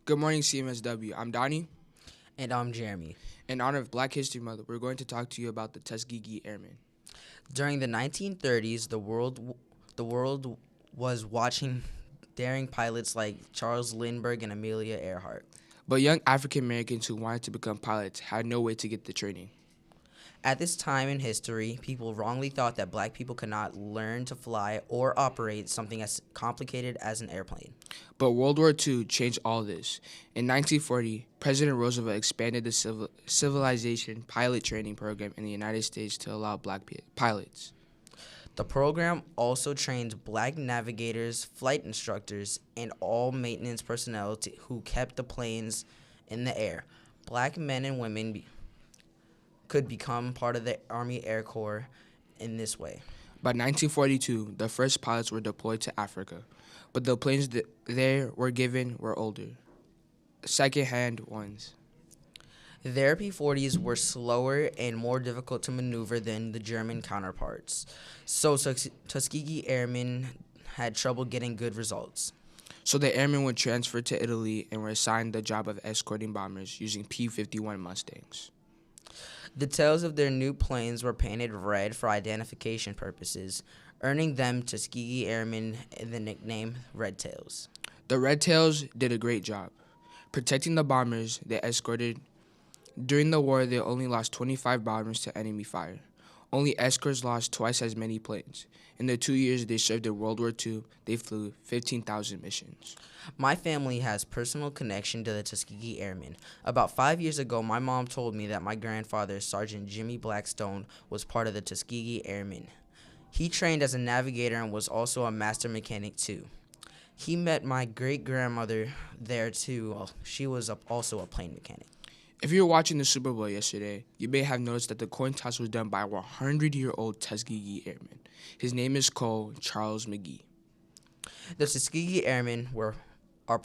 Good morning, CMSW. I'm Donnie. And I'm Jeremy. In honor of Black History Month, we're going to talk to you about the Tuskegee Airmen. During the 1930s, the world was watching daring pilots like Charles Lindbergh and Amelia Earhart. But young African Americans who wanted to become pilots had no way to get the training. At this time in history, people wrongly thought that black people could not learn to fly or operate something as complicated as an airplane. But World War II changed all this. In 1940, President Roosevelt expanded the civilization pilot training program in the United States to allow black pilots. The program also trained black navigators, flight instructors, and all maintenance personnel who kept the planes in the air. Black men and women could become part of the Army Air Corps in this way. By 1942, the first pilots were deployed to Africa, but the planes there were given were older, second-hand ones. Their P-40s were slower and more difficult to maneuver than the German counterparts, so Tuskegee Airmen had trouble getting good results. So the airmen were transferred to Italy and were assigned the job of escorting bombers using P-51 Mustangs. The tails of their new planes were painted red for identification purposes, earning them Tuskegee Airmen the nickname Red Tails. The Red Tails did a great job protecting the bombers they escorted. During the war, they only lost 25 bombers to enemy fire. Only escorts lost twice as many planes. In the 2 years they served in World War II, they flew 15,000 missions. My family has personal connection to the Tuskegee Airmen. About 5 years ago, my mom told me that my grandfather, Sergeant Jimmy Blackstone, was part of the Tuskegee Airmen. He trained as a navigator and was also a master mechanic too. He met my great-grandmother there too. Well, she was also a plane mechanic. If you were watching the Super Bowl yesterday, you may have noticed that the coin toss was done by a 100-year-old Tuskegee Airman. His name is Cole Charles McGee. The Tuskegee Airmen are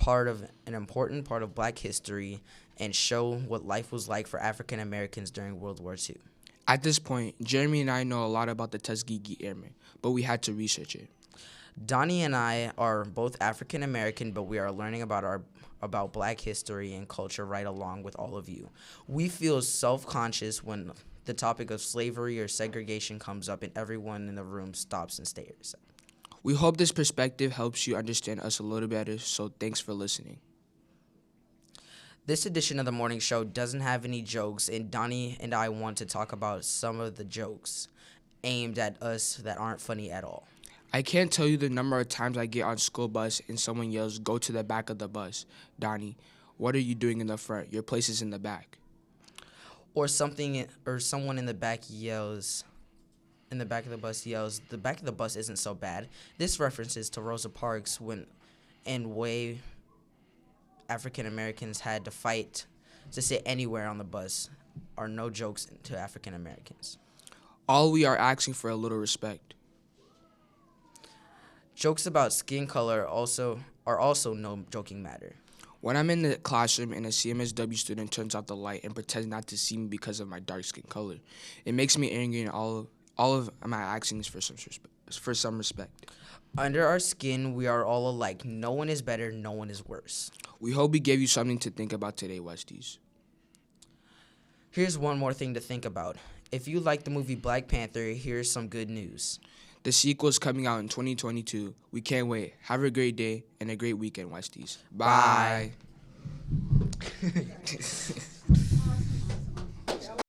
an important part of black history and show what life was like for African Americans during World War II. At this point, Jeremy and I know a lot about the Tuskegee Airmen, but we had to research it. Donnie and I are both African American, but we are learning about black history and culture right along with all of you. We feel self-conscious when the topic of slavery or segregation comes up and everyone in the room stops and stares. We hope this perspective helps you understand us a little better, so thanks for listening. This edition of the morning show doesn't have any jokes, and Donnie and I want to talk about some of the jokes aimed at us that aren't funny at all. I can't tell you the number of times I get on school bus and someone yells, "Go to the back of the bus." Donnie, what are you doing in the front? Your place is in the back. Or someone in the back yells, in the back of the bus yells, "The back of the bus isn't so bad." This references to Rosa Parks way African Americans had to fight to sit anywhere on the bus are no jokes to African Americans. All we are asking for a little respect. Jokes about skin color are also no joking matter. When I'm in the classroom and a CMSW student turns off the light and pretends not to see me because of my dark skin color, it makes me angry, and all of my actions for some respect. Under our skin, we are all alike. No one is better, no one is worse. We hope we gave you something to think about today, Westies. Here's one more thing to think about. If you like the movie Black Panther, here's some good news. The sequel is coming out in 2022. We can't wait. Have a great day and a great weekend, Westies. Bye.